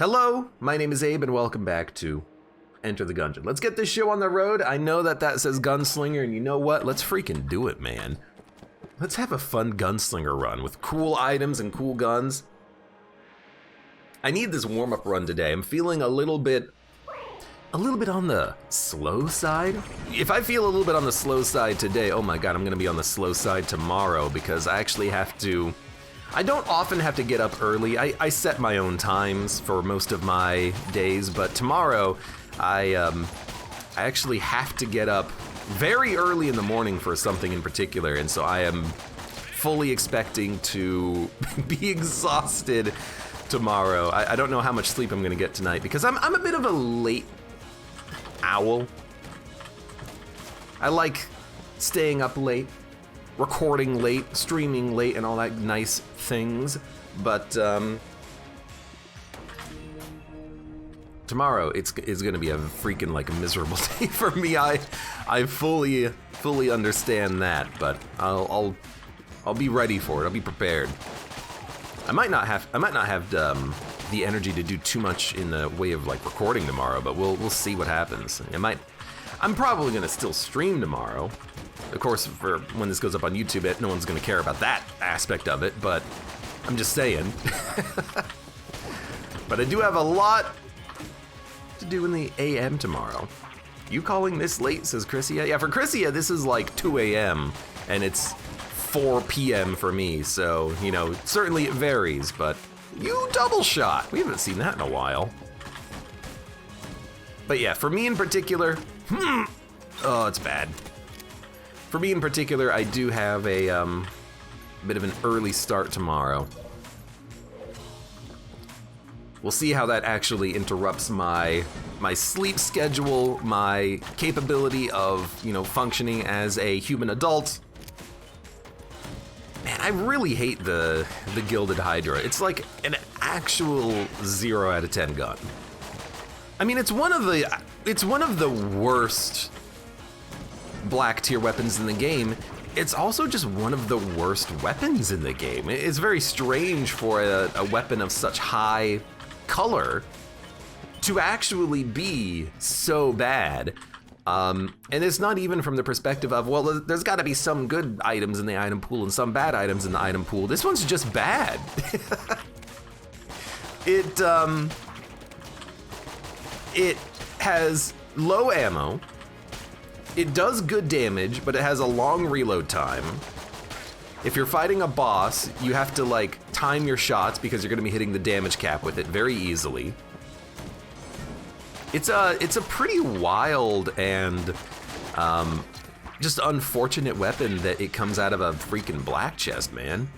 Hello, my name is Abe and welcome back to Enter the Gungeon. Let's get this show on the road. I know that says gunslinger, and you know what? Let's freaking do it, man. Let's have a fun gunslinger run with cool items and cool guns. I need this warm-up run today. I'm feeling a little bit on the slow side. If I feel a little bit on the slow side today, oh my god, I'm gonna be on the slow side tomorrow because I actually have to. I don't often have to get up early. I set my own times for most of my days, but tomorrow I actually have to get up very early in the morning for something in particular, and so I am fully expecting to be exhausted tomorrow. I don't know how much sleep I'm gonna get tonight because I'm a bit of a late owl. I like staying up late, recording late, streaming late, and all that nice things, but tomorrow it's gonna be a freaking like miserable day for me. I fully understand that, but I'll be ready for it. I'll be prepared. I might not have the energy to do too much in the way of like recording tomorrow, but we'll see what happens. I'm probably gonna still stream tomorrow. Of course, for when this goes up on YouTube, no one's gonna care about that aspect of it, but I'm just saying. But I do have a lot to do in the AM tomorrow. You calling this late, says Chrissia? Yeah, for Chrissia, this is like 2 AM, and it's 4 PM for me, so, you know, certainly it varies, but you double shot. We haven't seen that in a while. But yeah, for me in particular, oh, it's bad. For me in particular, I do have a bit of an early start tomorrow. We'll see how that actually interrupts my sleep schedule, my capability of, you know, functioning as a human adult. Man, I really hate the Gilded Hydra. It's like an actual 0 out of 10 gun. I mean, it's one of the worst black tier weapons in the game. It's also just one of the worst weapons in the game. It's very strange for a weapon of such high color to actually be so bad. And it's not even from the perspective of, well, there's gotta be some good items in the item pool and some bad items in the item pool. This one's just bad. It has low ammo. It does good damage, but it has a long reload time. If you're fighting a boss, you have to like time your shots because you're gonna be hitting the damage cap with it very easily. It's a pretty wild and just unfortunate weapon that it comes out of a freaking black chest, man.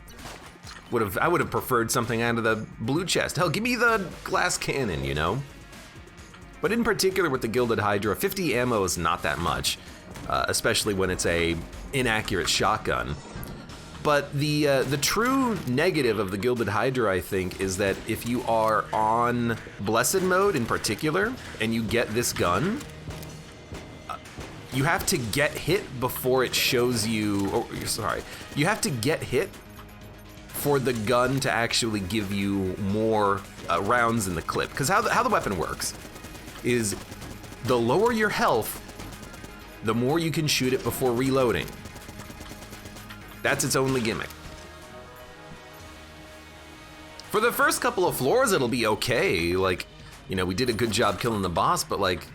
I would have preferred something out of the blue chest. Hell, give me the glass cannon, you know? But in particular with the Gilded Hydra, 50 ammo is not that much, especially when it's a inaccurate shotgun. But the true negative of the Gilded Hydra, I think, is that if you are on Blessed mode in particular, and you get this gun, you have to get hit before it shows you, you have to get hit for the gun to actually give you more rounds in the clip. Because how the weapon works is the lower your health, the more you can shoot it before reloading. That's its only gimmick. For the first couple of floors, it'll be okay. Like, you know, we did a good job killing the boss, but like,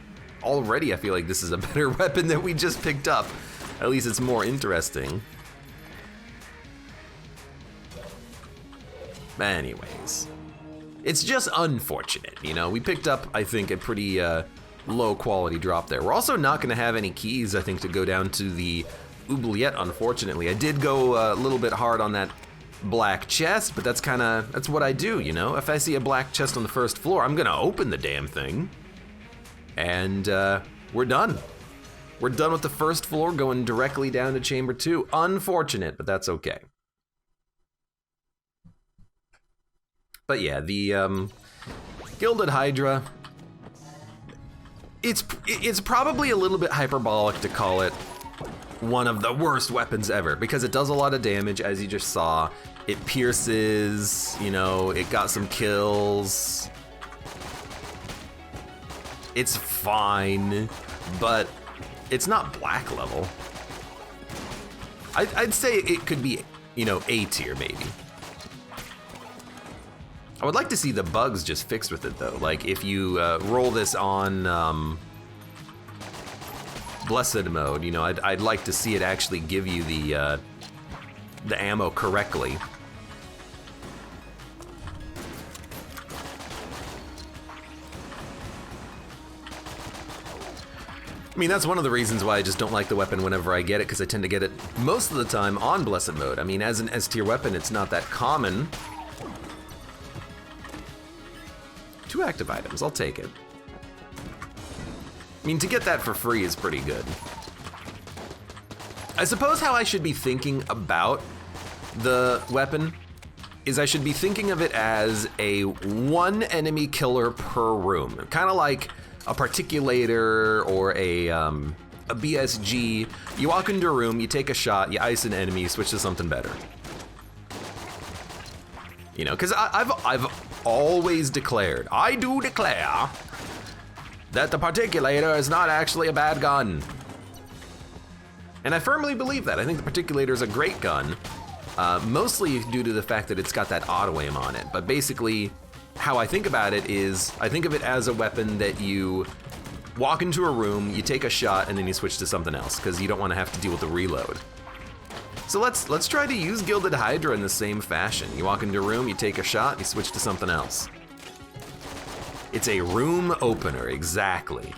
already I feel like this is a better weapon that we just picked up. At least it's more interesting. Anyways, it's just unfortunate, you know? We picked up, I think, a pretty low quality drop there. We're also not gonna have any keys, I think, to go down to the oubliette, unfortunately. I did go a little bit hard on that black chest, but that's what I do, you know? If I see a black chest on the first floor, I'm gonna open the damn thing. And we're done. We're done with the first floor, going directly down to chamber 2. Unfortunate, but that's okay. But yeah, the Gilded Hydra, it's probably a little bit hyperbolic to call it one of the worst weapons ever, because it does a lot of damage, as you just saw. It pierces, you know, it got some kills. It's fine, but it's not black level. I'd say it could be, you know, A tier maybe. I would like to see the bugs just fixed with it though. Like if you roll this on Blessed mode, you know, I'd like to see it actually give you the ammo correctly. I mean, that's one of the reasons why I just don't like the weapon whenever I get it, because I tend to get it most of the time on Blessed mode. I mean, as an S tier weapon, it's not that common. 2 active items, I'll take it. I mean, to get that for free is pretty good. I suppose how I should be thinking about the weapon is I should be thinking of it as a 1 enemy killer per room. Kind of like a particulator or a BSG. You walk into a room, you take a shot, you ice an enemy, you switch to something better. You know, because I've always declared, I do declare, that the particulator is not actually a bad gun. And I firmly believe that. I think the particulator is a great gun, mostly due to the fact that it's got that auto aim on it. But basically, how I think about it is, I think of it as a weapon that you walk into a room, you take a shot, and then you switch to something else, because you don't want to have to deal with the reload. So let's try to use Gilded Hydra in the same fashion. You walk into a room, you take a shot, you switch to something else. It's a room opener, exactly.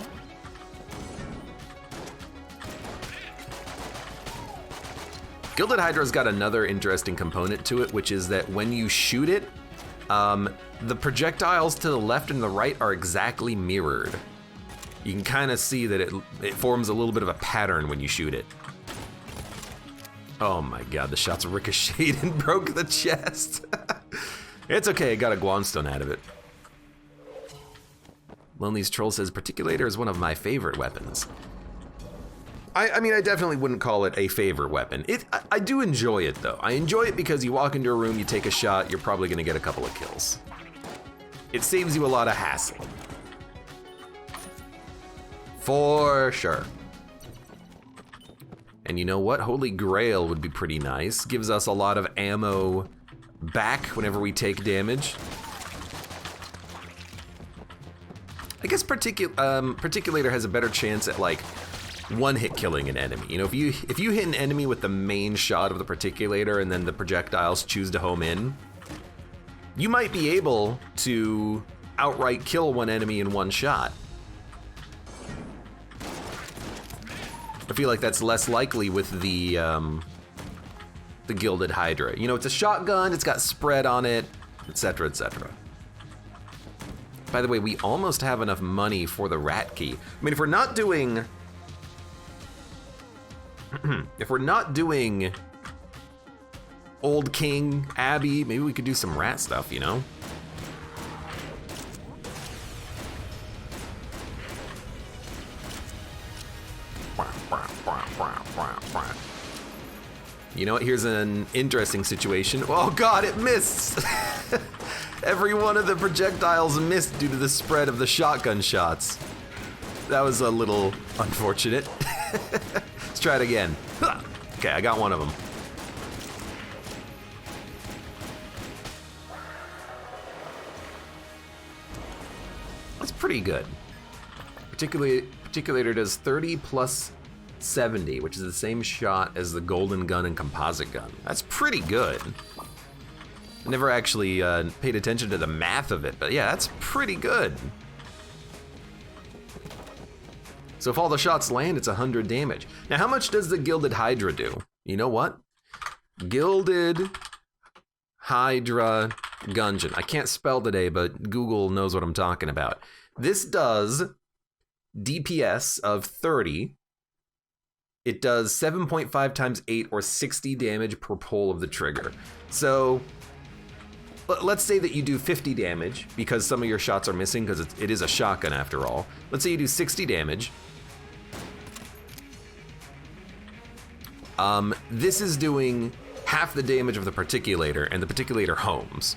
Gilded Hydra's got another interesting component to it, which is that when you shoot it, the projectiles to the left and the right are exactly mirrored. You can kind of see that it forms a little bit of a pattern when you shoot it. Oh my god, the shots ricocheted and broke the chest. It's okay, I got a Guanstone out of it. Lonely's Troll says, Particulator is one of my favorite weapons. I mean, I definitely wouldn't call it a favorite weapon. I do enjoy it though. I enjoy it because you walk into a room, you take a shot, you're probably gonna get a couple of kills. It saves you a lot of hassle. For sure. And you know what? Holy Grail would be pretty nice. Gives us a lot of ammo back whenever we take damage. I guess Particulator has a better chance at like one-hit killing an enemy. You know, if you hit an enemy with the main shot of the Particulator and then the projectiles choose to home in, you might be able to outright kill one enemy in one shot. I feel like that's less likely with the Gilded Hydra. You know, it's a shotgun, it's got spread on it, etc., etc. By the way, we almost have enough money for the rat key. I mean, if we're not doing Old King, Abbey, maybe we could do some rat stuff, you know? You know what, here's an interesting situation. Oh god, it missed! Every one of the projectiles missed due to the spread of the shotgun shots. That was a little unfortunate. Let's try it again. Okay, I got one of them. That's pretty good. Particulator does 30 plus 70, which is the same shot as the golden gun and composite gun. That's pretty good. I never actually paid attention to the math of it, but yeah, that's pretty good. So if all the shots land, it's 100 damage. Now, how much does the Gilded Hydra do? You know what? Gilded Hydra Gungeon. I can't spell today, but Google knows what I'm talking about. This does DPS of 30. It does 7.5 times 8 or 60 damage per pull of the trigger. So let's say that you do 50 damage because some of your shots are missing because it is a shotgun after all. Let's say you do 60 damage. This is doing half the damage of the Particulator, and the Particulator homes.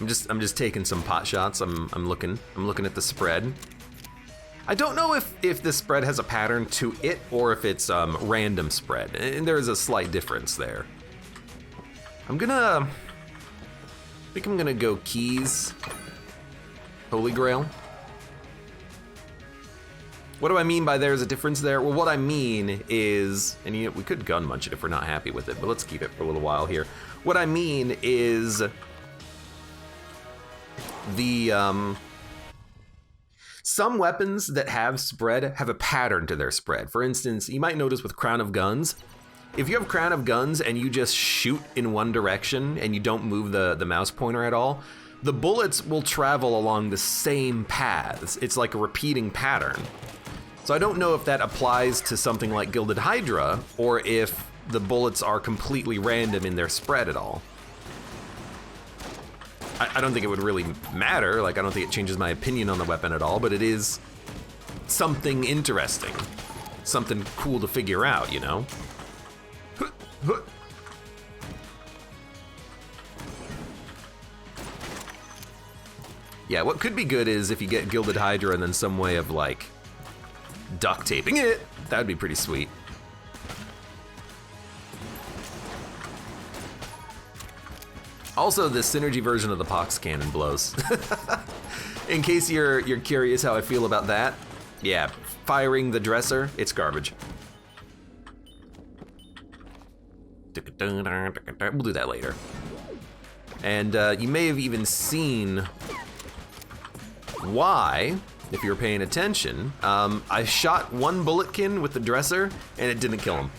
I'm just taking some pot shots. I'm looking at the spread. I don't know if the spread has a pattern to it or if it's random spread, and there is a slight difference there. I think I'm gonna go keys, Holy Grail. What do I mean by there's a difference there? Well, what I mean is, and you know, we could gun munch it if we're not happy with it, but let's keep it for a little while here. What I mean is the some weapons that have spread have a pattern to their spread. For instance, you might notice with Crown of Guns, if you have Crown of Guns and you just shoot in one direction and you don't move the mouse pointer at all, the bullets will travel along the same paths. It's like a repeating pattern. So I don't know if that applies to something like Gilded Hydra or if the bullets are completely random in their spread at all. I don't think it would really matter. Like, I don't think it changes my opinion on the weapon at all, but it is something interesting. Something cool to figure out, you know? Yeah, what could be good is if you get Gilded Hydra and then some way of, like, duct taping it. That'd be pretty sweet. Also, the synergy version of the Pox Cannon blows. In case you're curious how I feel about that, yeah, firing the dresser, it's garbage. We'll do that later. And you may have even seen why, if you were paying attention. I shot one bulletkin with the dresser and it didn't kill him.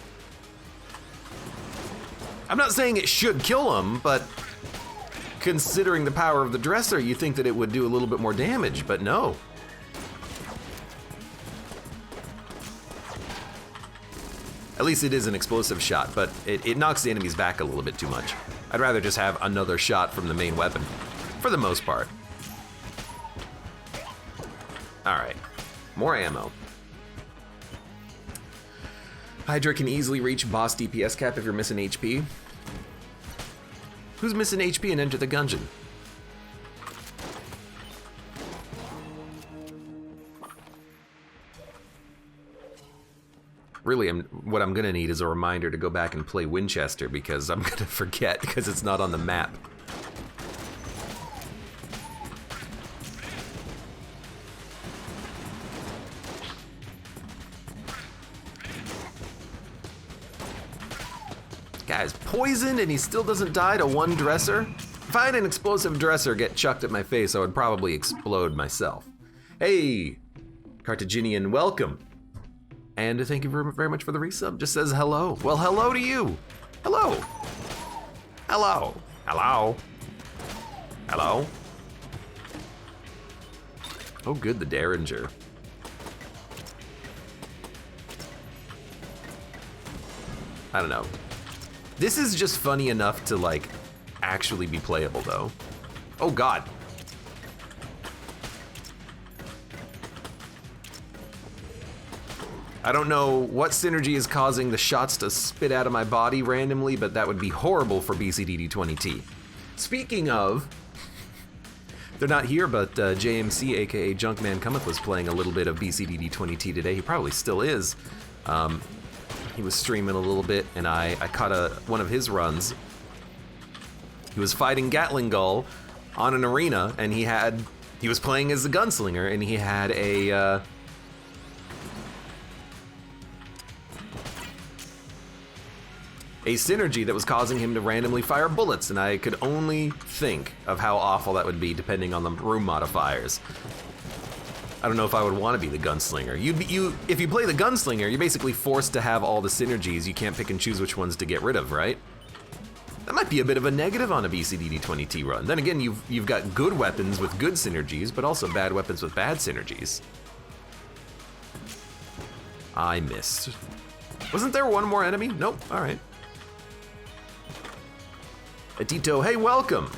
I'm not saying it should kill him, but considering the power of the dresser, you think that it would do a little bit more damage, but no. At least it is an explosive shot, but it knocks the enemies back a little bit too much. I'd rather just have another shot from the main weapon, for the most part. All right, more ammo. Hydra can easily reach boss DPS cap if you're missing HP. Who's missing HP and Enter the Gungeon? Really, what I'm gonna need is a reminder to go back and play Winchester because I'm gonna forget because it's not on the map. Guy's poisoned and he still doesn't die to one dresser? If I had an explosive dresser get chucked at my face, I would probably explode myself. Hey, Carthaginian, welcome. And thank you very much for the resub. Just says hello. Well, hello to you. Hello. Hello. Hello. Hello. Oh, good, the Derringer. I don't know. This is just funny enough to, like, actually be playable, though. Oh, God. I don't know what synergy is causing the shots to spit out of my body randomly, but that would be horrible for BCDD20T. Speaking of, they're not here, but JMC, aka Junkman Cometh, was playing a little bit of BCDD20T today. He probably still is. He was streaming a little bit, and I caught one of his runs. He was fighting Gatling Gull on an arena, and he was playing as a gunslinger, and he had a synergy that was causing him to randomly fire bullets, and I could only think of how awful that would be depending on the room modifiers. I don't know if I would want to be the gunslinger. If you play the gunslinger, you're basically forced to have all the synergies. You can't pick and choose which ones to get rid of, right? That might be a bit of a negative on a BCDD20T run. Then again, you've got good weapons with good synergies, but also bad weapons with bad synergies. I missed. Wasn't there one more enemy? Nope, all right. Adito, hey, welcome.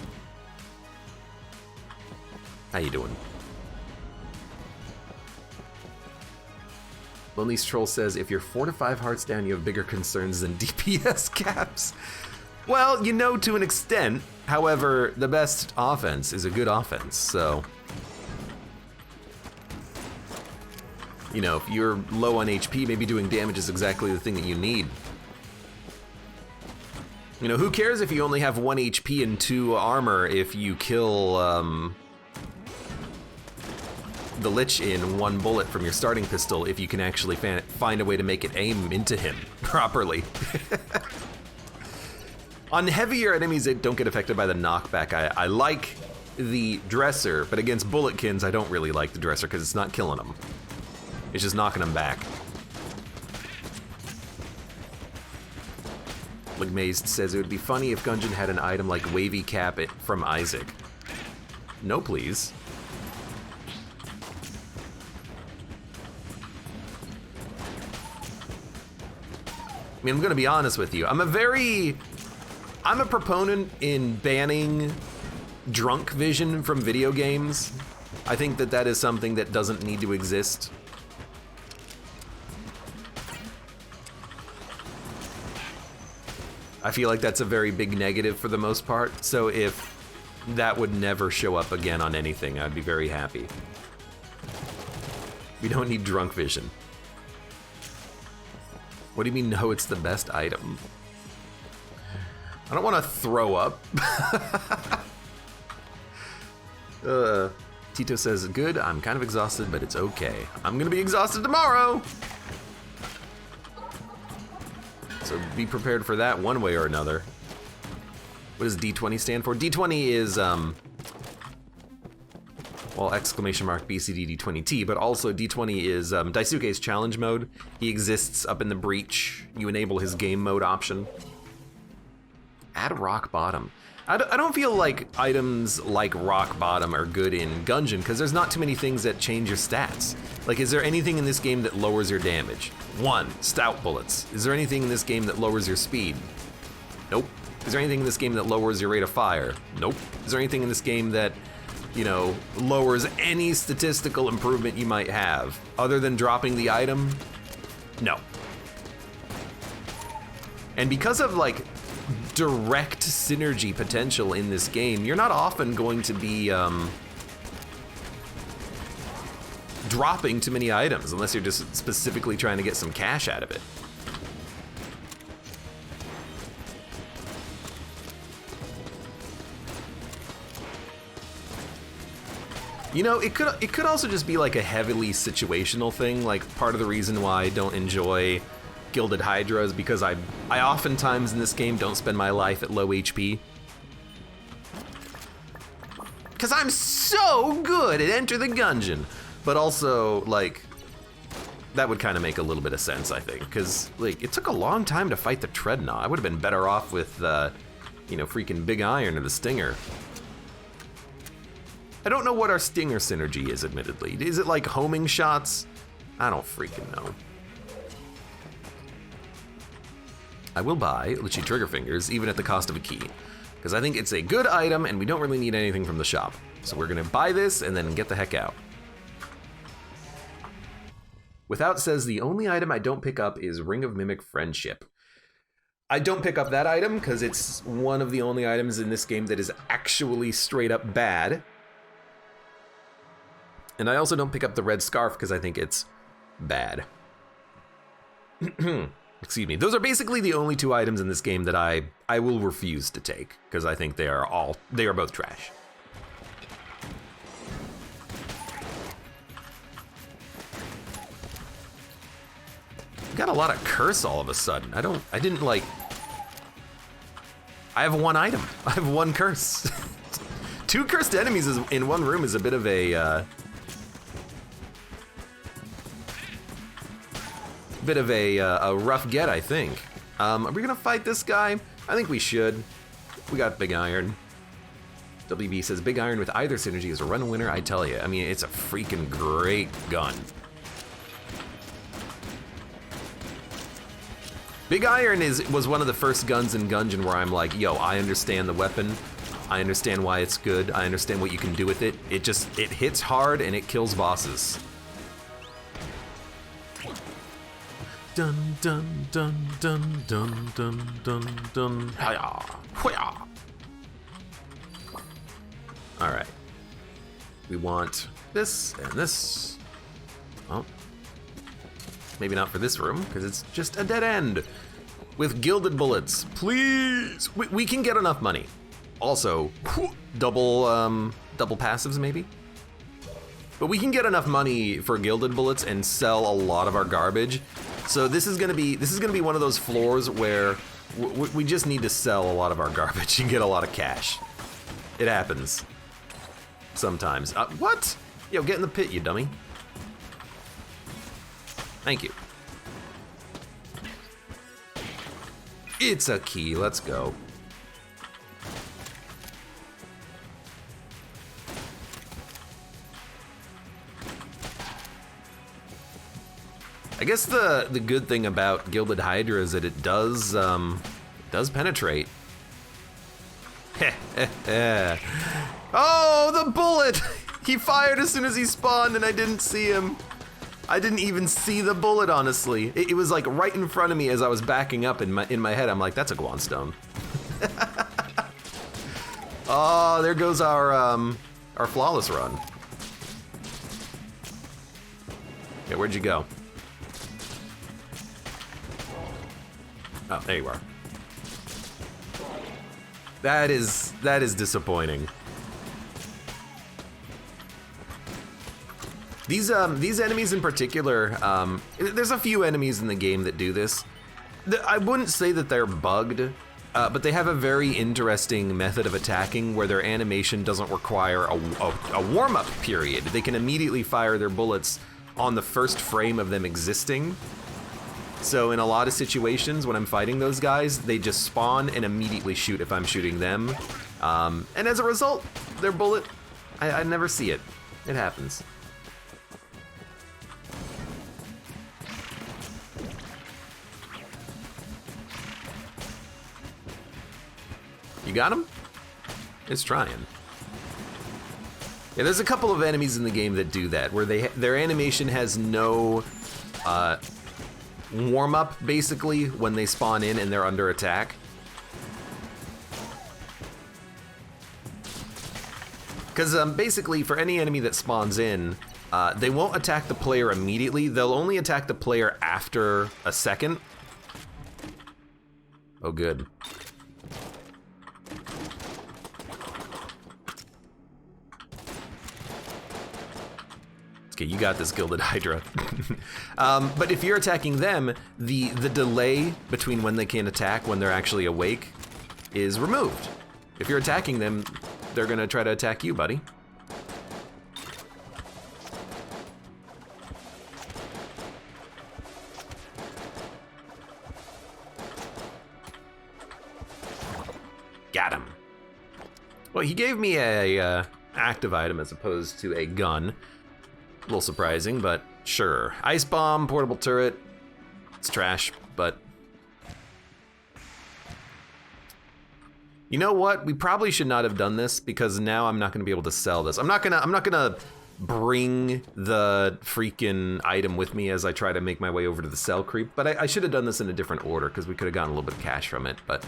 How you doing? Lonely's Troll says, if you're 4 to 5 hearts down, you have bigger concerns than DPS caps. Well, you know, to an extent. However, the best offense is a good offense, so... You know, if you're low on HP, maybe doing damage is exactly the thing that you need. You know, who cares if you only have 1 HP and 2 armor if you kill the Lich in 1 bullet from your starting pistol, if you can actually find a way to make it aim into him properly. On heavier enemies that don't get affected by the knockback, I like the Dresser, but against Bulletkins, I don't really like the Dresser because it's not killing them. It's just knocking them back. Ligmazed says it would be funny if Gungeon had an item like Wavy Cap from Isaac. No, please. I mean, I'm gonna be honest with you. I'm a proponent in banning drunk vision from video games. I think that that is something that doesn't need to exist. I feel like that's a very big negative for the most part, so if that would never show up again on anything, I'd be very happy. We don't need drunk vision. What do you mean, no, it's the best item? I don't want to throw up. Tito says, good, I'm kind of exhausted, but it's okay. I'm gonna be exhausted tomorrow! So be prepared for that one way or another. What does D20 stand for? D20 is, well, exclamation mark BCD D20T, but also D20 is Daisuke's challenge mode. He exists up in the breach. You enable his game mode option. Add rock bottom. I don't feel like items like rock bottom are good in Gungeon because there's not too many things that change your stats. Like, is there anything in this game that lowers your damage? 1, stout bullets. Is there anything in this game that lowers your speed? Nope. Is there anything in this game that lowers your rate of fire? Nope. Is there anything in this game that, you know, lowers any statistical improvement you might have? Other than dropping the item? No. And because of, like, direct synergy potential in this game, you're not often going to be dropping too many items unless you're just specifically trying to get some cash out of it. You know, it could also just be like a heavily situational thing. Like, part of the reason why I don't enjoy Gilded Hydra is because I oftentimes in this game don't spend my life at low HP. Because I'm so good at Enter the Gungeon. But also, like, that would kind of make a little bit of sense, I think. Because, like, it took a long time to fight the Treadnought. I would have been better off with, you know, freaking Big Iron or the Stinger. I don't know what our Stinger synergy is, admittedly. Is it like homing shots? I don't freaking know. I will buy Litchi Trigger Fingers, even at the cost of a key, because I think it's a good item and we don't really need anything from the shop. So we're gonna buy this and then get the heck out. Without says, the only item I don't pick up is Ring of Mimic Friendship. I don't pick up that item because it's one of the only items in this game that is actually straight up bad. And I also don't pick up the Red Scarf because I think it's bad. Excuse me. Those are basically the only 2 items in this game that I will refuse to take because I think they are both trash. Got a lot of curse all of a sudden. I didn't like... I have 1 item. I have 1 curse. 2 cursed enemies in 1 room is a bit of a... a rough get, I think. Are we gonna fight this guy? I think we should. We got Big Iron. WB says, Big Iron with either synergy is a run winner, I tell you. I mean, it's a freaking great gun. Big Iron was one of the first guns in Gungeon where I'm like, yo, I understand the weapon. I understand why it's good. I understand what you can do with it. It hits hard and it kills bosses. Dun dun dun dun dun dun dun dun. Hiya! Hiya! All right. We want this and this. Oh. Maybe not for this room, because it's just a dead end. With gilded bullets, please. We can get enough money. Also, double passives maybe. But we can get enough money for gilded bullets and sell a lot of our garbage. So this is gonna be one of those floors where we just need to sell a lot of our garbage and get a lot of cash. It happens sometimes. What? Yo, get in the pit, you dummy. Thank you. It's a key, let's go. I guess the good thing about Gilded Hydra is that it does penetrate. Oh, the bullet! He fired as soon as he spawned and I didn't see him. I didn't even see the bullet, honestly. It was like right in front of me as I was backing up in my head. I'm like, that's a Guanstone. Oh, there goes our flawless run. Yeah, where'd you go? Oh, there you are. That is disappointing. These enemies in particular, there's a few enemies in the game that do this. I wouldn't say that they're bugged, but they have a very interesting method of attacking where their animation doesn't require a warm-up period. They can immediately fire their bullets on the first frame of them existing. So in a lot of situations when I'm fighting those guys, they just spawn and immediately shoot if I'm shooting them. And as a result, their bullet, I never see it. It happens. You got him? It's trying. Yeah, there's a couple of enemies in the game that do that, where their animation has no warm-up, basically, when they spawn in and they're under attack. Because basically, for any enemy that spawns in, they won't attack the player immediately. They'll only attack the player after a second. Oh, good. Okay, you got this, Gilded Hydra. But if you're attacking them, the delay between when they can attack when they're actually awake is removed. If you're attacking them, they're gonna try to attack you, buddy. Got him. Well, he gave me a active item as opposed to a gun. A little surprising, but sure. Ice bomb, portable turret. It's trash, but you know what? We probably should not have done this because now I'm not going to be able to sell this. I'm not gonna bring the freaking item with me as I try to make my way over to the sell creep. But I should have done this in a different order because we could have gotten a little bit of cash from it. But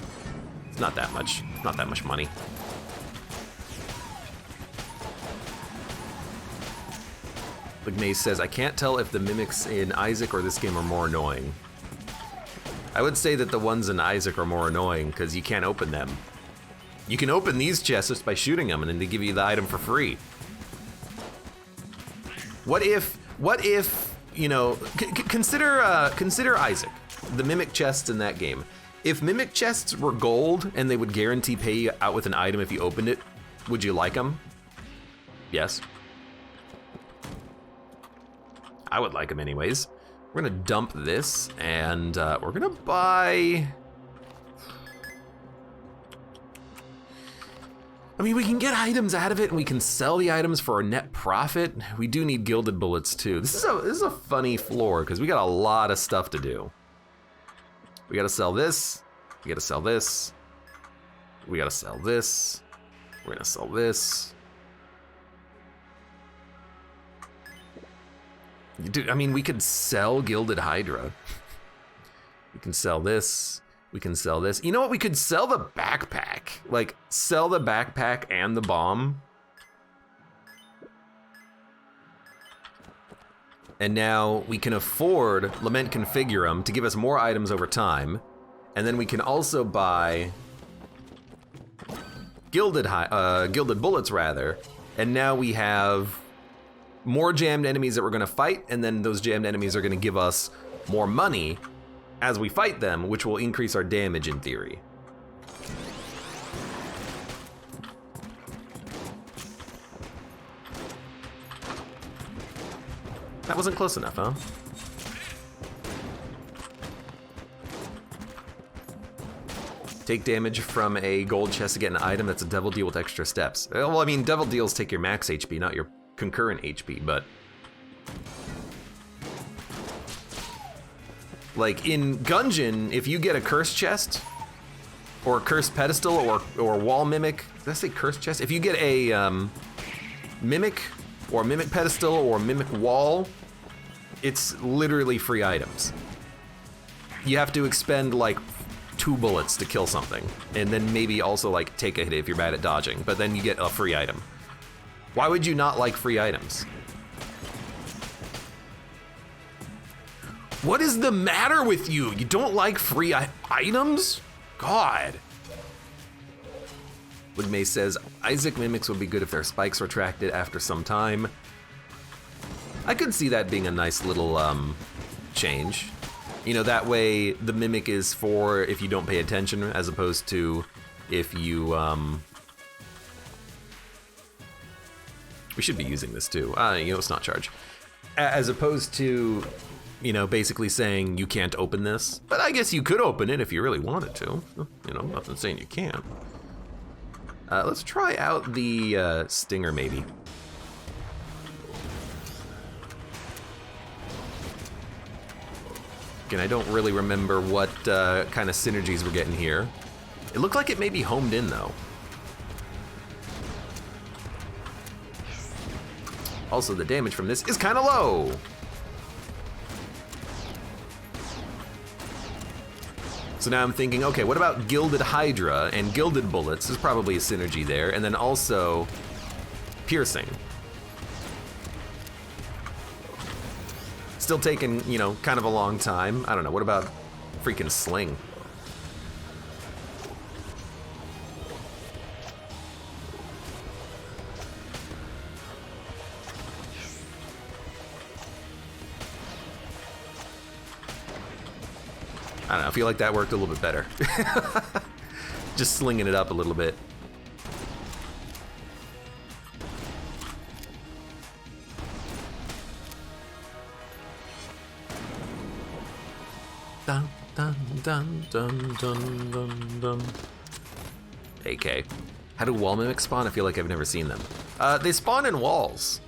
it's not that much. Not that much money. Maze says, I can't tell if the mimics in Isaac or this game are more annoying. I would say that the ones in Isaac are more annoying because you can't open them. You can open these chests just by shooting them and then they give you the item for free. What if, you know, consider Isaac, the mimic chests in that game. If mimic chests were gold and they would guarantee pay you out with an item if you opened it, would you like them? Yes. I would like them anyways. We're gonna dump this and we're gonna buy... I mean, we can get items out of it and we can sell the items for a net profit. We do need gilded bullets too. This is a funny floor because we got a lot of stuff to do. We gotta sell this, we gotta sell this, we gotta sell this, we're gonna sell this. Dude, I mean, we could sell Gilded Hydra. can sell this. We can sell this. You know what? We could sell the backpack. Like, sell the backpack and the bomb. And now we can afford Lament Configurum to give us more items over time. And then we can also buy gilded bullets, rather. And now we have more jammed enemies that we're gonna fight, and then those jammed enemies are gonna give us more money as we fight them, which will increase our damage in theory. That wasn't close enough, huh? Take damage from a gold chest to get an item that's a devil deal with extra steps. Well, I mean, devil deals take your max HP, not your concurrent HP, but... like, in Gungeon, if you get a cursed chest, or a cursed pedestal, or wall mimic... did I say cursed chest? If you get a mimic, or mimic pedestal, or mimic wall, it's literally free items. You have to expend, like, 2 bullets to kill something, and then maybe also, like, take a hit if you're bad at dodging, but then you get a free item. Why would you not like free items? What is the matter with you? You don't like free items? God. Woodmay says, Isaac mimics would be good if their spikes retracted after some time. I could see that being a nice little change. You know, that way the mimic is for if you don't pay attention, as opposed to if you, we should be using this too. You know, it's not charge. As opposed to, you know, basically saying you can't open this. But I guess you could open it if you really wanted to. You know, nothing saying you can't. Let's try out the stinger, maybe. Again, I don't really remember what kind of synergies we're getting here. It looked like it may be homed in, though. Also, the damage from this is kind of low. So now I'm thinking, okay, what about Gilded Hydra and Gilded Bullets? There's probably a synergy there. And then also piercing. Still taking, you know, kind of a long time. I don't know, what about freaking Sling? I don't know, I feel like that worked a little bit better. Just slinging it up a little bit. Dun, dun, dun, dun, dun, dun, dun. AK. How do wall mimics spawn? I feel like I've never seen them. They spawn in walls.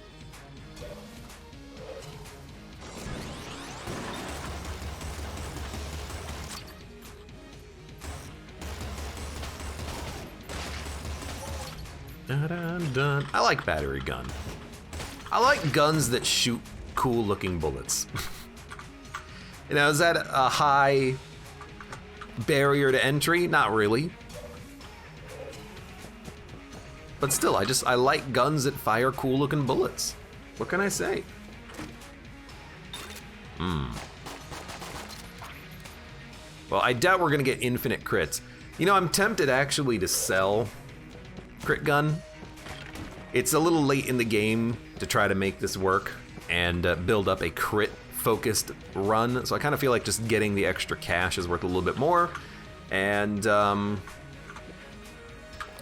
Dun, dun, dun. I like battery gun. I like guns that shoot cool looking bullets. You know, is that a high barrier to entry? Not really. But still, I like guns that fire cool looking bullets. What can I say? Well, I doubt we're gonna get infinite crits. You know, I'm tempted actually to sell crit gun. It's a little late in the game to try to make this work and build up a crit focused run, so I kind of feel like just getting the extra cash is worth a little bit more. And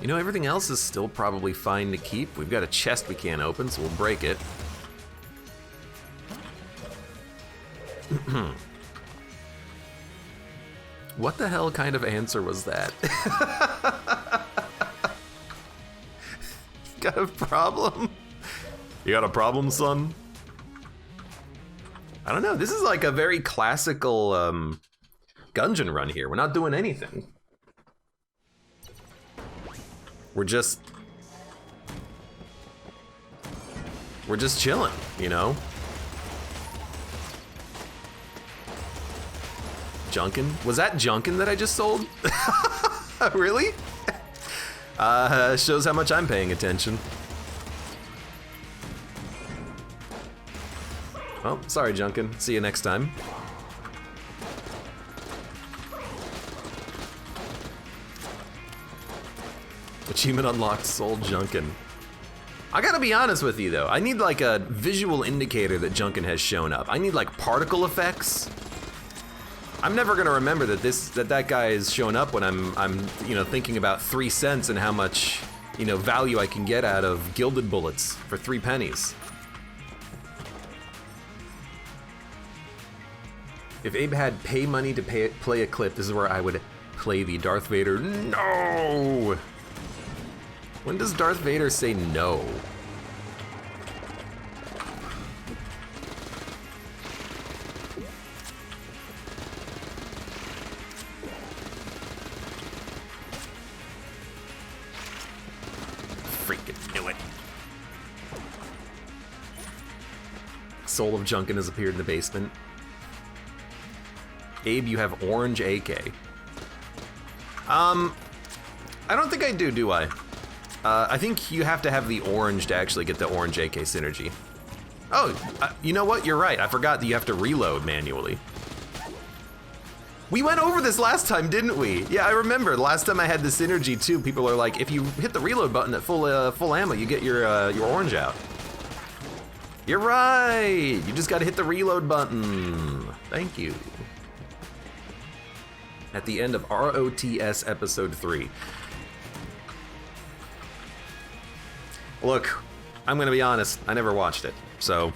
you know, everything else is still probably fine to keep. We've got a chest we can't open, so we'll break it. What the hell kind of answer was that? Got a problem? You got a problem, son? I don't know, this is like a very classical Gungeon run here. We're not doing anything. We're just chilling, you know? Junkin? Was that Junkin that I just sold? Really? Shows how much I'm paying attention. Well, sorry, Junkin. See you next time. Achievement unlocked, sold Junkin. I gotta be honest with you though, I need like a visual indicator that Junkin has shown up. I need like particle effects. I'm never gonna remember that that guy is showing up when I'm thinking about 3 cents and how much value I can get out of gilded bullets for 3 pennies. If Abe had pay money to play a clip, this is where I would play the Darth Vader. No! When does Darth Vader say no? Freaking knew it. Soul of Junkin has appeared in the basement. Abe, you have orange AK. I don't think I do I? I think you have to have the orange to actually get the orange AK synergy. Oh, you know what? You're right. I forgot that you have to reload manually. We went over this last time, didn't we? Yeah, I remember. Last time I had the synergy too, people are like, if you hit the reload button at full ammo, you get your orange out. You're right. You just gotta hit the reload button. Thank you. At the end of ROTS episode 3. Look, I'm gonna be honest, I never watched it, so.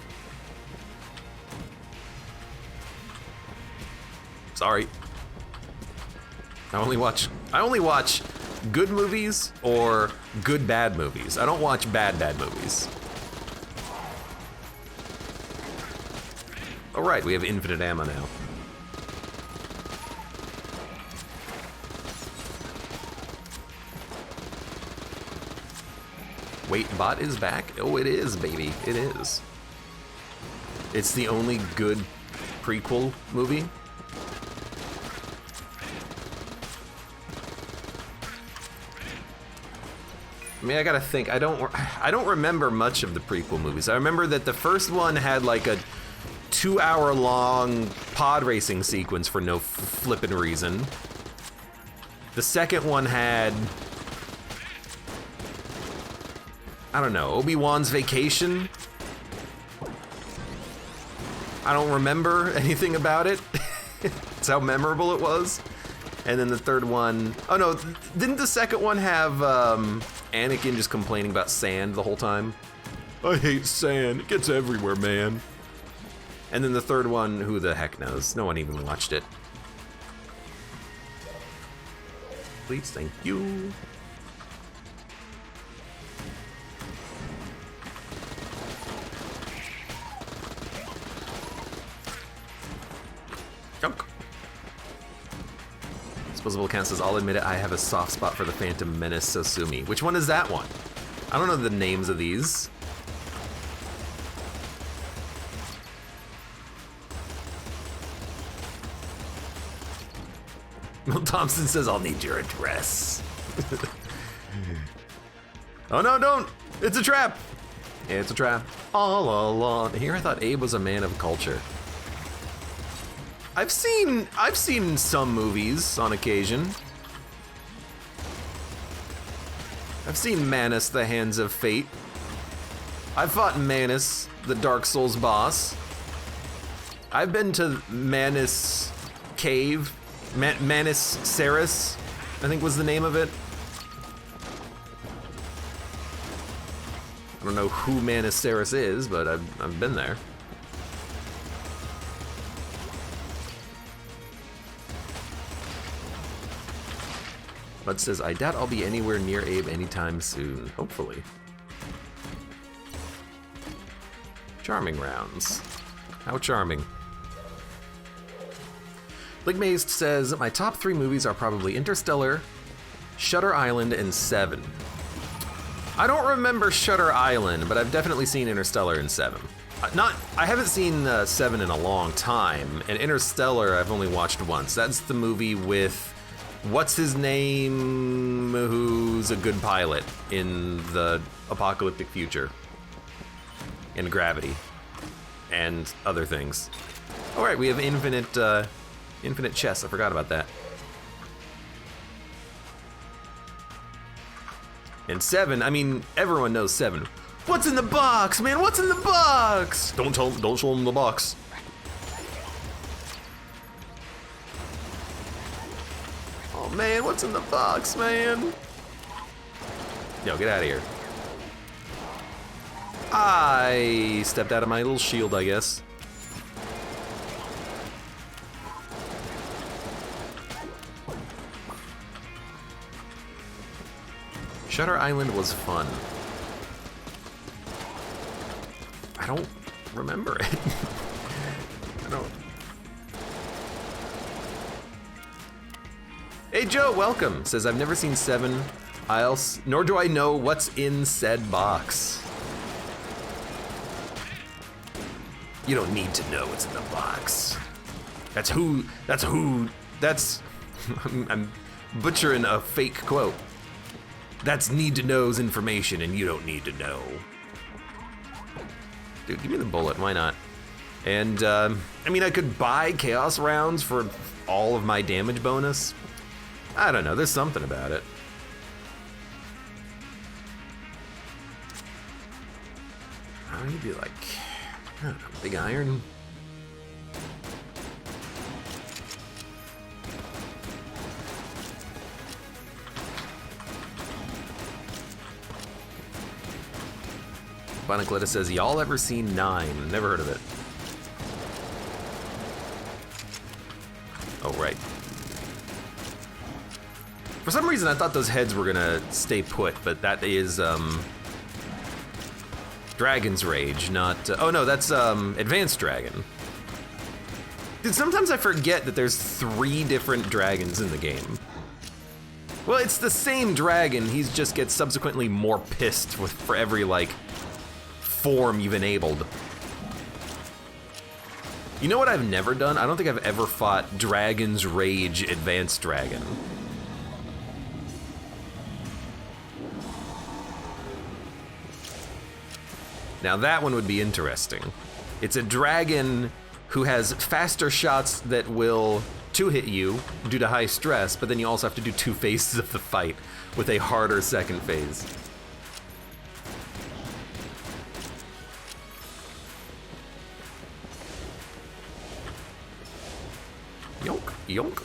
Sorry. I only watch good movies or good bad movies. I don't watch bad movies. All right, we have infinite ammo now. Wait, bot is back? Oh, it is, baby. It is. It's the only good prequel movie. I mean, I gotta think. I don't remember much of the prequel movies. I remember that the first one had like a 2-hour-long pod racing sequence for no flippin' reason. The second one had, I don't know, Obi-Wan's Vacation? I don't remember anything about it. That's how memorable it was. And then the third one, oh no, didn't the second one have Anakin just complaining about sand the whole time? I hate sand, it gets everywhere, man. And then the third one, who the heck knows? No one even watched it. Please, thank you. Junk. Disposable Account says, I'll admit it, I have a soft spot for the Phantom Menace Sosumi. Which one is that one? I don't know the names of these. Will Thompson says, I'll need your address. Oh no, don't! It's a trap! It's a trap. All along. Here I thought Abe was a man of culture. I've seen some movies on occasion. I've seen Manus, the Hands of Fate. I've fought Manus, the Dark Souls boss. I've been to Manus Cave. Manus Ceres, I think was the name of it. I don't know who Manus Ceres is, but I've been there. Bud says, I doubt I'll be anywhere near Abe anytime soon. Hopefully. Charming rounds. How charming. Ligmazed says, my top 3 movies are probably Interstellar, Shutter Island, and Seven. I don't remember Shutter Island, but I've definitely seen Interstellar and Seven. I haven't seen 7 in a long time, and Interstellar I've only watched once. That's the movie with, what's his name, who's a good pilot in the apocalyptic future, in Gravity, and other things. All right, we have infinite chess. I forgot about that. And 7, I mean, everyone knows 7. What's in the box, man? What's in the box? Don't show them the box. Oh man, what's in the box, man? Yo, get out of here. I stepped out of my little shield, I guess. Shutter Island was fun. I don't remember it. I don't. Hey Joe, welcome. Says, I've never seen 7, nor do I know what's in said box. You don't need to know what's in the box. That's I'm butchering a fake quote. That's need to know's information and you don't need to know. Dude, give me the bullet, why not? And, I mean, I could buy chaos rounds for all of my damage bonus. I don't know, there's something about it. How would you be like, I don't know, big iron? Bonacletta says, y'all ever seen 9? Never heard of it. Oh, right. For some reason, I thought those heads were gonna stay put, but that is, Dragon's Rage, not... oh no, that's, Advanced Dragon. Dude, sometimes I forget that there's 3 different dragons in the game. Well, it's the same dragon, he just gets subsequently more pissed for every, like, form you've enabled. You know what I've never done? I don't think I've ever fought Dragon's Rage Advanced Dragon. Now that one would be interesting. It's a dragon who has faster shots that will 2-hit you due to high stress, but then you also have to do 2 phases of the fight with a harder second phase. Yonk, yonk,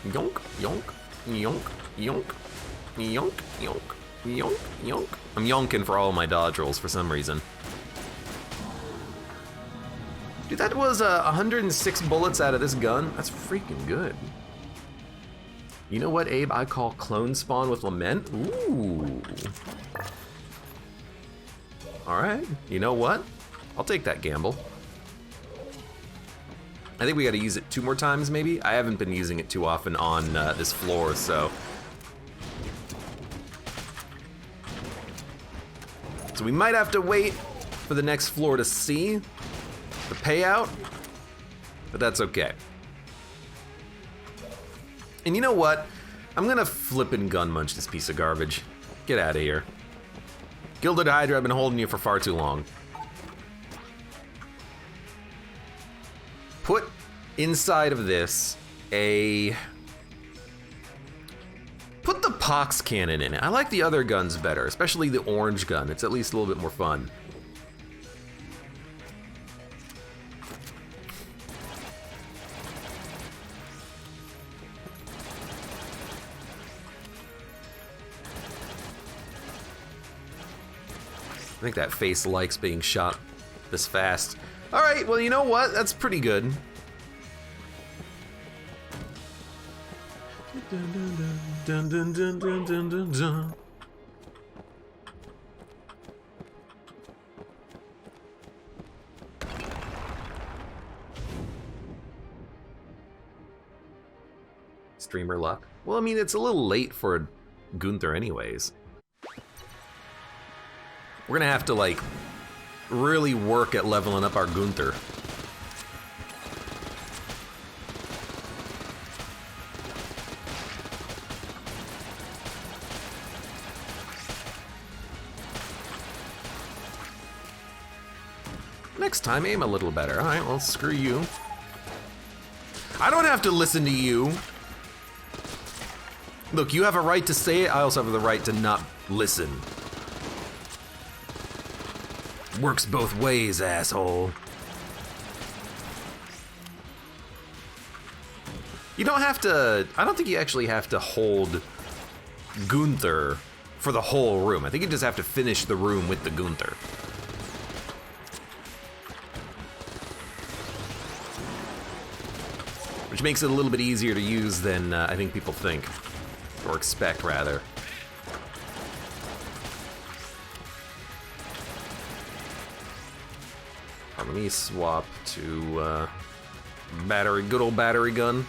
yonk, yonk, yonk, yonk, yonk, yonk, yonk, yonk. I'm yonking for all of my dodge rolls for some reason. Dude, that was 106 bullets out of this gun. That's freaking good. You know what, Abe? I call clone spawn with lament. Ooh. All right. You know what? I'll take that gamble. I think we gotta use it 2 more times, maybe? I haven't been using it too often on this floor, so. So we might have to wait for the next floor to see the payout, but that's okay. And you know what? I'm gonna flip and gun munch this piece of garbage. Get out of here. Gilded Hydra, I've been holding you for far too long. Put inside of this put the pox cannon in it. I like the other guns better, especially the orange gun. It's at least a little bit more fun. I think that face likes being shot this fast. All right, well, you know what? That's pretty good. Dun, dun, dun, dun, dun, dun, dun. Streamer luck. Well, I mean, it's a little late for Gunther anyways. We're gonna have to, like, really work at leveling up our Gunther. Next time, aim a little better. All right, well, screw you. I don't have to listen to you. Look, you have a right to say it. I also have the right to not listen. Works both ways, asshole. You don't have to... I don't think you actually have to hold Gunther for the whole room. I think you just have to finish the room with the Gunther. Which makes it a little bit easier to use than I think people think. Or expect, rather. Let me swap to battery, good old battery gun.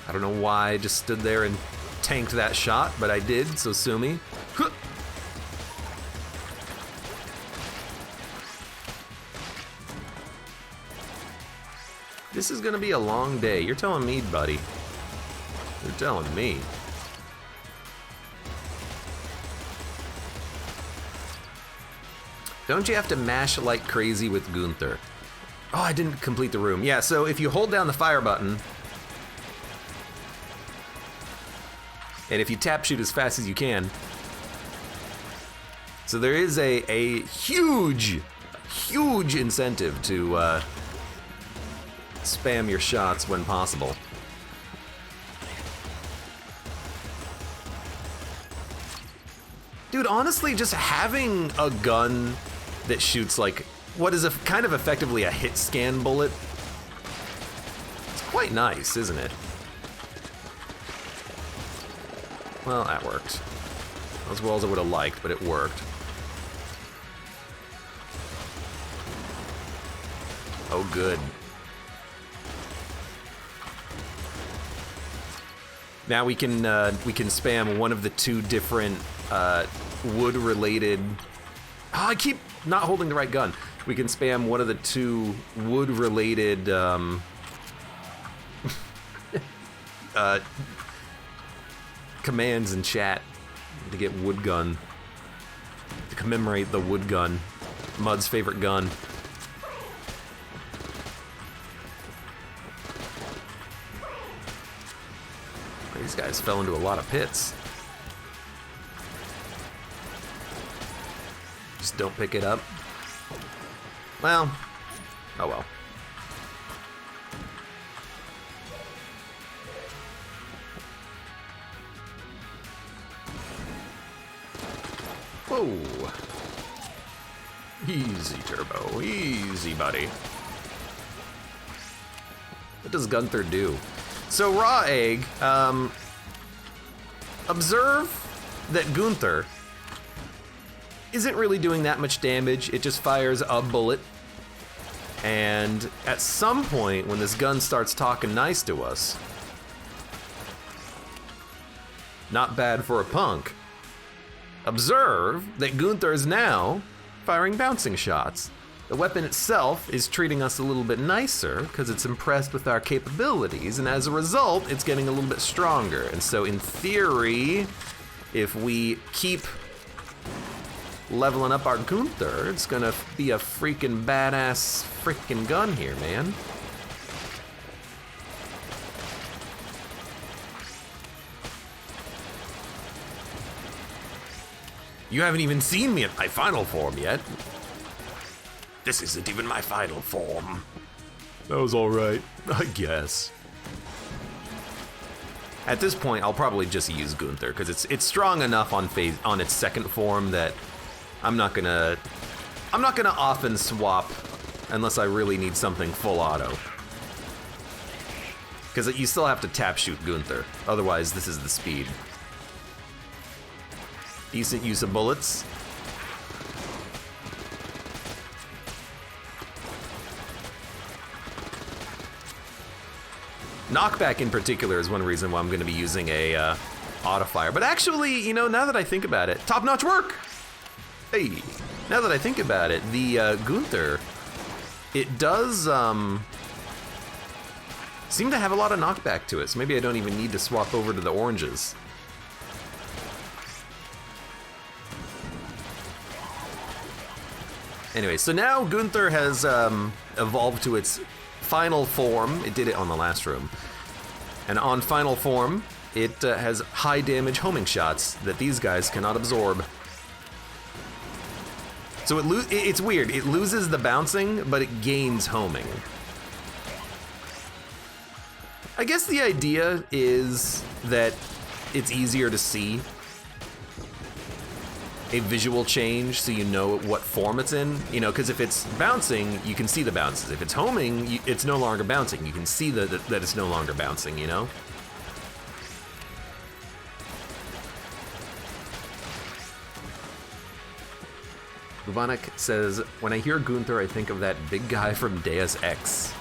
I don't know why I just stood there and tanked that shot, but I did, so sue me. Huh. This is gonna be a long day. You're telling me, buddy. You're telling me. Don't you have to mash like crazy with Gunther? Oh, I didn't complete the room. Yeah, so if you hold down the fire button, and if you tap shoot as fast as you can, so there is a huge incentive to spam your shots when possible. Dude, honestly, just having a gun that shoots like what is a kind of effectively a hit scan bullet, it's quite nice, isn't it? Well, that worked. Not as well as I would have liked, but it worked. Oh, good. Now we can spam one of the two different wood-related. Oh, I keep not holding the right gun. We can spam one of the two wood-related commands in chat to get wood gun, to commemorate the wood gun, Mud's favorite gun. These guys fell into a lot of pits. Just don't pick it up. Well, oh well. Whoa. Easy, Turbo. Easy, buddy. What does Gunther do? So, Raw Egg, observe that Gunther isn't really doing that much damage. It just fires a bullet. And at some point, when this gun starts talking nice to us, not bad for a punk, observe that Gunther is now firing bouncing shots. The weapon itself is treating us a little bit nicer because it's impressed with our capabilities, and as a result, it's getting a little bit stronger. And so in theory, if we keep leveling up our Gunther, it's gonna be a freaking badass freaking gun here, man. You haven't even seen me at my final form yet. This isn't even my final form. That was alright, I guess. At this point, I'll probably just use Gunther, because it's strong enough on its second form that I'm not gonna often swap unless I really need something full auto. Because you still have to tap shoot Gunther, otherwise this is the speed. Decent use of bullets. Knockback in particular is one reason why I'm going to be using a auto fire. But actually, you know, now that I think about it, top-notch work. Hey, now that I think about it, the Gunther, it does seem to have a lot of knockback to it. So maybe I don't even need to swap over to the oranges. Anyway, so now Gunther has evolved to its final form. It did it on the last room. And on final form, it has high damage homing shots that these guys cannot absorb. So it's weird. It loses the bouncing, but it gains homing. I guess the idea is that it's easier to see a visual change so you know what form it's in. You know, because if it's bouncing, you can see the bounces. If it's homing, it's no longer bouncing. You can see that it's no longer bouncing, you know? Buvanik says, when I hear Gunther, I think of that big guy from Deus Ex.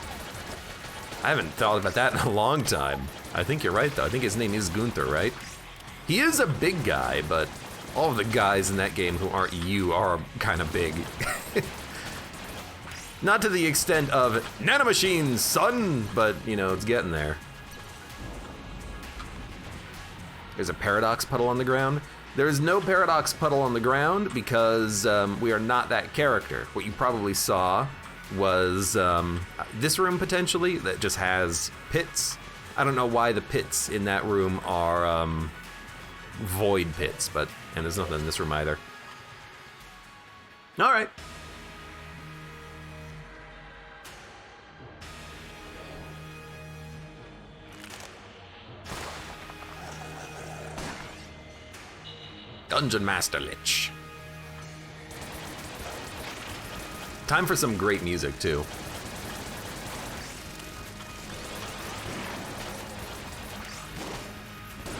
I haven't thought about that in a long time. I think you're right, though. I think his name is Gunther, right? He is a big guy, but all of the guys in that game who aren't you are kind of big. Not to the extent of nanomachines, son, but, you know, it's getting there. There's a paradox puddle on the ground. There is no paradox puddle on the ground because we are not that character. What you probably saw was this room potentially that just has pits. I don't know why the pits in that room are void pits, and there's nothing in this room either. All right. Dungeon Master Lich. Time for some great music, too.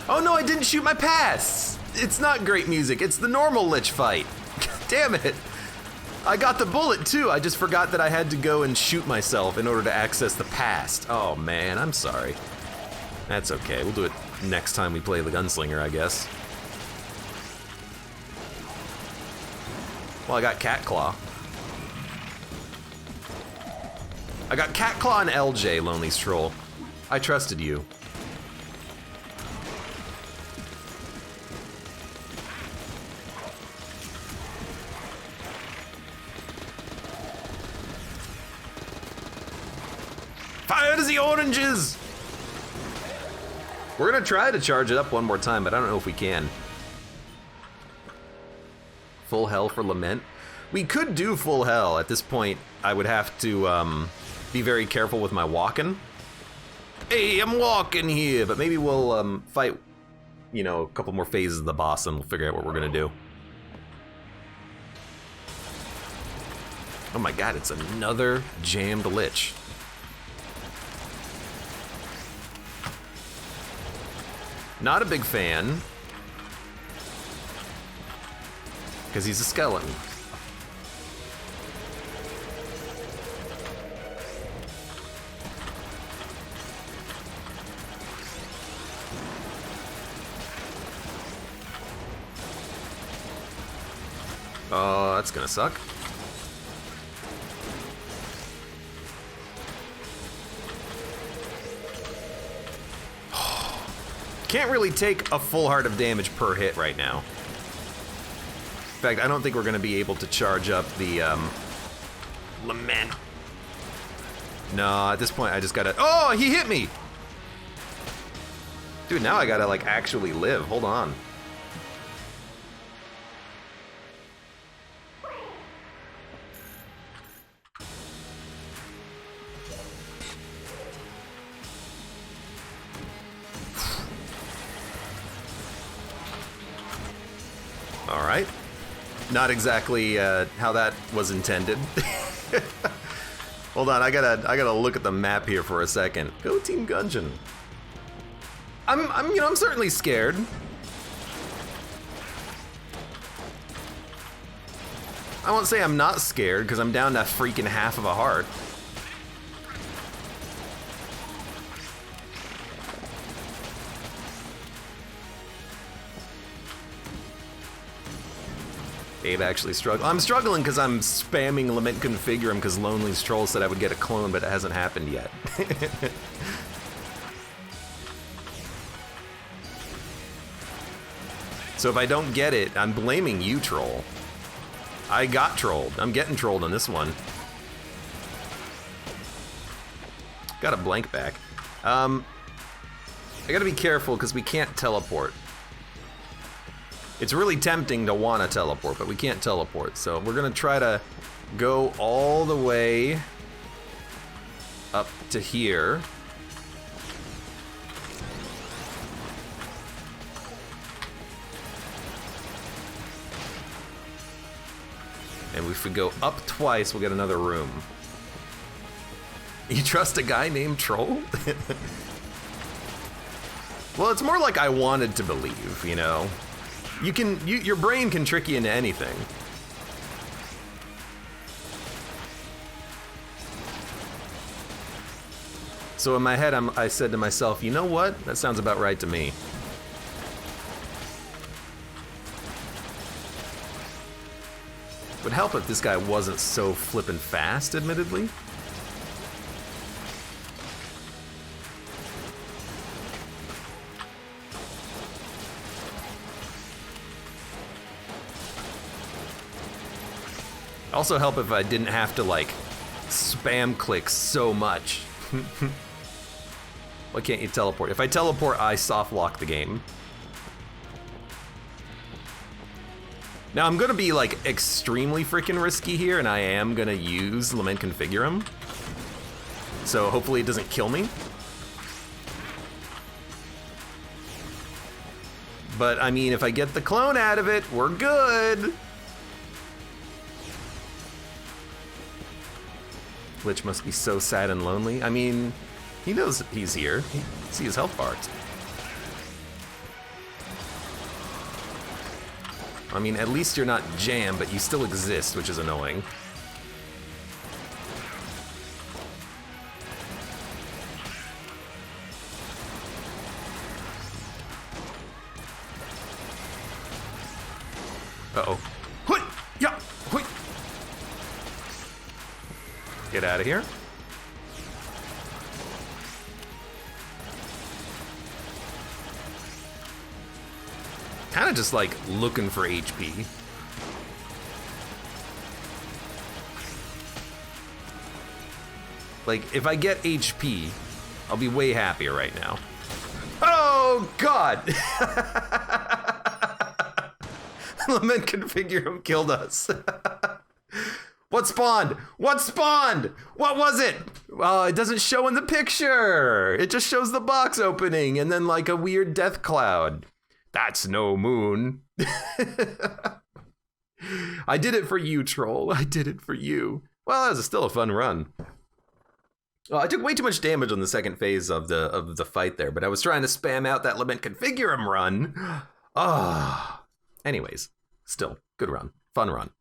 Oh no, I didn't shoot my pass! It's not great music, it's the normal Lich fight. Damn it! I got the bullet, too. I just forgot that I had to go and shoot myself in order to access the past. Oh man, I'm sorry. That's okay, we'll do it next time we play the Gunslinger, I guess. Well, I got Cat Claw. I got Cat Claw and LJ, Lonely Stroll. I trusted you. Fire to the oranges! We're gonna try to charge it up one more time, but I don't know if we can. Full hell for Lament. We could do full hell. At this point, I would have to be very careful with my walking. Hey, I'm walking here, but maybe we'll fight, you know, a couple more phases of the boss and we'll figure out what we're gonna do. Oh my god, it's another jammed Lich. Not a big fan. Because he's a skeleton. Oh, that's gonna suck. Can't really take a full heart of damage per hit right now. In fact, I don't think we're gonna be able to charge up the Lament. No, at this point I just gotta, oh, he hit me! Dude, now I gotta like actually live, hold on. All right. Not exactly how that was intended. Hold on, I gotta look at the map here for a second. Go Team Gungeon. I'm certainly scared. I won't say I'm not scared because I'm down to freaking half of a heart. Abe actually struggled. I'm struggling because I'm spamming Lament Configurum because Lonely's Troll said I would get a clone, but it hasn't happened yet. So if I don't get it, I'm blaming you, Troll. I got trolled. I'm getting trolled on this one. Got a blank back. I gotta be careful because we can't teleport. It's really tempting to want to teleport, but we can't teleport. So we're gonna try to go all the way up to here. And if we go up twice, we'll get another room. You trust a guy named Troll? Well, it's more like I wanted to believe, you know? Your brain can trick you into anything. So in my head, I said to myself, you know what? That sounds about right to me. Would help if this guy wasn't so flippin' fast, admittedly. Also help if I didn't have to, like, spam click so much. Why can't you teleport? If I teleport, I soft lock the game. Now I'm gonna be like extremely freaking risky here, and I am gonna use Lament Configurum. So hopefully it doesn't kill me. But I mean, if I get the clone out of it, we're good. Lich must be so sad and lonely. I mean, he knows he's here. See his health bars. I mean, at least you're not jammed, but you still exist, which is annoying. Uh-oh. Hui! Yeah! Hui! Get out of here. Kind of just like looking for HP. Like, if I get HP, I'll be way happier right now. Oh, God! Lament Configurum killed us. What spawned? What spawned? What was it? Well, it doesn't show in the picture. It just shows the box opening and then like a weird death cloud. That's no moon. I did it for you, Troll. I did it for you. Well, that was still a fun run. Well, I took way too much damage on the second phase of the fight there, but I was trying to spam out that Lament Configurum run. Ah. Anyways, still, good run. Fun run.